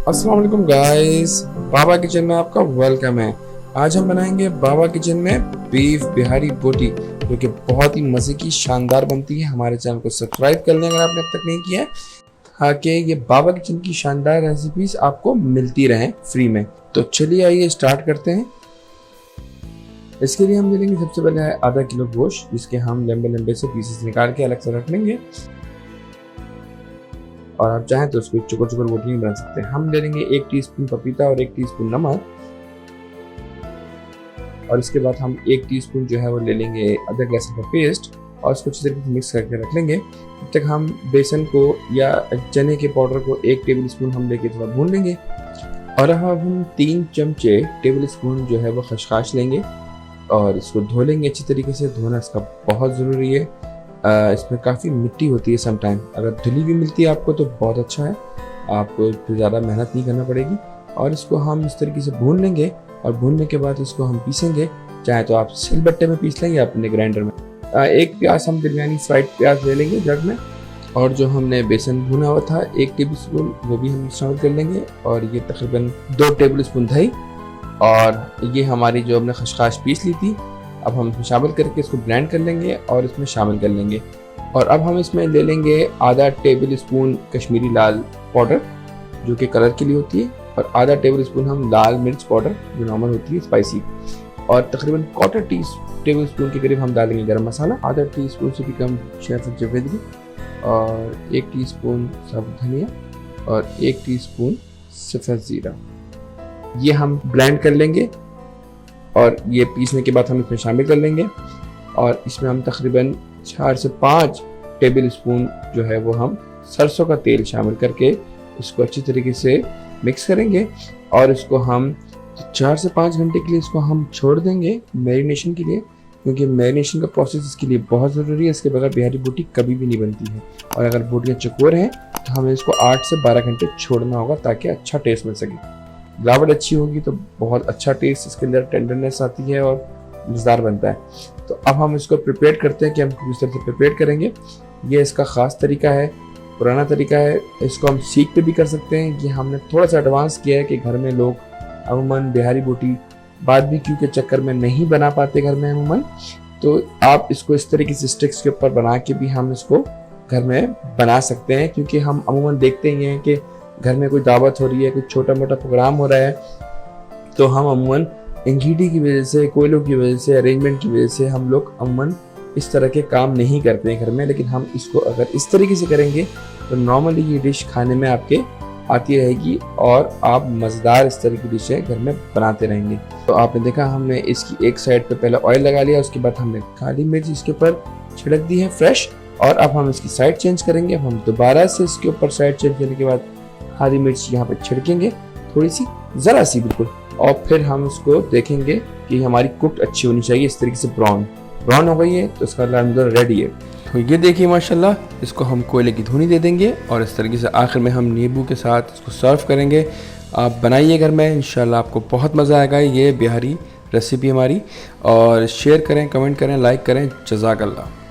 अस्सलाम वालेकुम गाइस, बाबा किचन में आपका वेलकम है। आज हम बनाएंगे बाबा किचन में बीफ बिहारी बोटी, जो कि बहुत ही मज़े की शानदार बनती है। हमारे चैनल को सब्सक्राइब कर लें अगर आपने अब तक नहीं किया है, ताकि ये बाबा किचन की शानदार रेसिपीज आपको मिलती रहें फ्री में। तो चलिए आइए स्टार्ट करते हैं। इसके लिए हम ले लेंगे सबसे पहले आधा किलो गोश्त, जिसके हम लंबे लंबे से पीसेस निकाल के अलग से रख लेंगे। और आप चाहें तो उसको चुकर चुकर बोटी भी बना सकते हैं। हम ले लेंगे 1 टीस्पून पपीता और 1 टीस्पून नमक, और इसके बाद हम 1 टीस्पून जो है वो ले लेंगे अदरक लहसुन का पेस्ट और इसको अच्छी तरीके से मिक्स करके रख लेंगे। तब तक हम बेसन को या चने के पाउडर को 1 टेबल स्पून हम लेके थोड़ा भून लेंगे। और अब हम 3 चमचे टेबल स्पून जो है वो खसखस लेंगे और इसको धो लेंगे अच्छी तरीके से। धोना इसका बहुत ज़रूरी है, इसमें काफ़ी मिट्टी होती है समटाइम। अगर धुली भी मिलती है आपको तो बहुत अच्छा है, आपको फिर ज़्यादा मेहनत नहीं करना पड़ेगी। और इसको हम इस तरीके से भून लेंगे और भूनने के बाद इसको हम पीसेंगे। चाहे तो आप सिलबट्टे में पीस लेंगे अपने ग्राइंडर में। 1 प्याज हम बिरयानी फ्राइड प्याज ले लेंगे जग में, और जो हमने बेसन भुना हुआ था 1 टेबल स्पून वो भी हम शामिल कर लेंगे। और ये तकरीबन 2 टेबल स्पून दही, और ये हमारी जो हमने खसखस पीस ली थी अब हम इसमें शामिल करके इसको ब्लेंड कर लेंगे और इसमें शामिल कर लेंगे। और अब हम इसमें ले लेंगे आधा टेबल स्पून कश्मीरी लाल पाउडर, जो कि कलर के लिए होती है, और आधा टेबल स्पून हम लाल मिर्च पाउडर जो नॉर्मल होती है स्पाइसी, और तकरीबन 1/4 टेबल स्पून के करीब हम डालेंगे गरम मसाला, आधा टीस्पून से भी कम शेफ जावेत्री, और 1 टीस्पून साबुत धनिया और 1 टीस्पून सफ़ेद ज़ीरा। ये हम ब्लेंड कर लेंगे और ये पीसने के बाद हम इसमें शामिल कर लेंगे। और इसमें हम तकरीबन 4 से 5 टेबल स्पून जो है वो हम सरसों का तेल शामिल करके इसको अच्छी तरीके से मिक्स करेंगे। और इसको हम 4 से 5 घंटे के लिए इसको हम छोड़ देंगे मैरिनेशन के लिए, क्योंकि मैरिनेशन का प्रोसेस इसके लिए बहुत ज़रूरी है। इसके बगैर बिहारी बोटी कभी भी नहीं बनती है। और अगर बोटियाँ चकोर हैं तो हमें इसको 8 से 12 घंटे छोड़ना होगा ताकि अच्छा टेस्ट मिल सके। मिलावट अच्छी होगी तो बहुत अच्छा टेस्ट, इसके अंदर टेंडरनेस आती है और मज़ेदार बनता है। तो अब हम इसको प्रिपेयर करते हैं कि हम किस तरह से प्रिपेयर करेंगे। ये इसका ख़ास तरीका है, पुराना तरीका है। इसको हम सीख पे भी कर सकते हैं कि हमने थोड़ा सा एडवांस किया है कि घर में लोग अमूमन बिहारी बोटी बारबेक्यू के चक्कर में नहीं बना पाते घर में अमूमन, तो आप इसको इस तरीके से स्टिक्स के ऊपर बना के भी हम इसको घर में बना सकते हैं। क्योंकि हम अमूमन देखते ही हैं कि घर में कोई दावत हो रही है, कोई छोटा मोटा प्रोग्राम हो रहा है, तो हम अमूमन इंग्रेडिएंट की वजह से, कोयलों की वजह से, अरेंजमेंट की वजह से हम लोग अमूमन इस तरह के काम नहीं करते हैं घर में। लेकिन हम इसको अगर इस तरीके से करेंगे तो नॉर्मली ये डिश खाने में आपके आती रहेगी और आप मज़ेदार इस तरह की डिशें घर में बनाते रहेंगे। तो आपने देखा हमने इसकी एक साइड पे पहले ऑयल लगा लिया, उसके बाद हमने काली मिर्च इसके ऊपर छिड़क दी है फ्रेश, और अब हम इसकी साइड चेंज करेंगे। हम दोबारा से इसके ऊपर साइड चेंज करने के बाद हरी मिर्च यहाँ पे छिड़केंगे, थोड़ी सी, ज़रा सी बिल्कुल, और फिर हम इसको देखेंगे कि हमारी कुक अच्छी होनी चाहिए। इस तरीके से ब्राउन हो गई है तो इसका अंदर रेडी है। तो ये देखिए माशाल्लाह, इसको हम कोयले की धुनी दे देंगे और इस तरीके से आखिर में हम नींबू के साथ इसको सर्व करेंगे। आप बनाइए घर में, इंशाल्लाह आपको बहुत मज़ा आएगा। ये बिहारी रेसिपी हमारी, और शेयर करें, कमेंट करें, लाइक करें। जज़ाकल्लाह।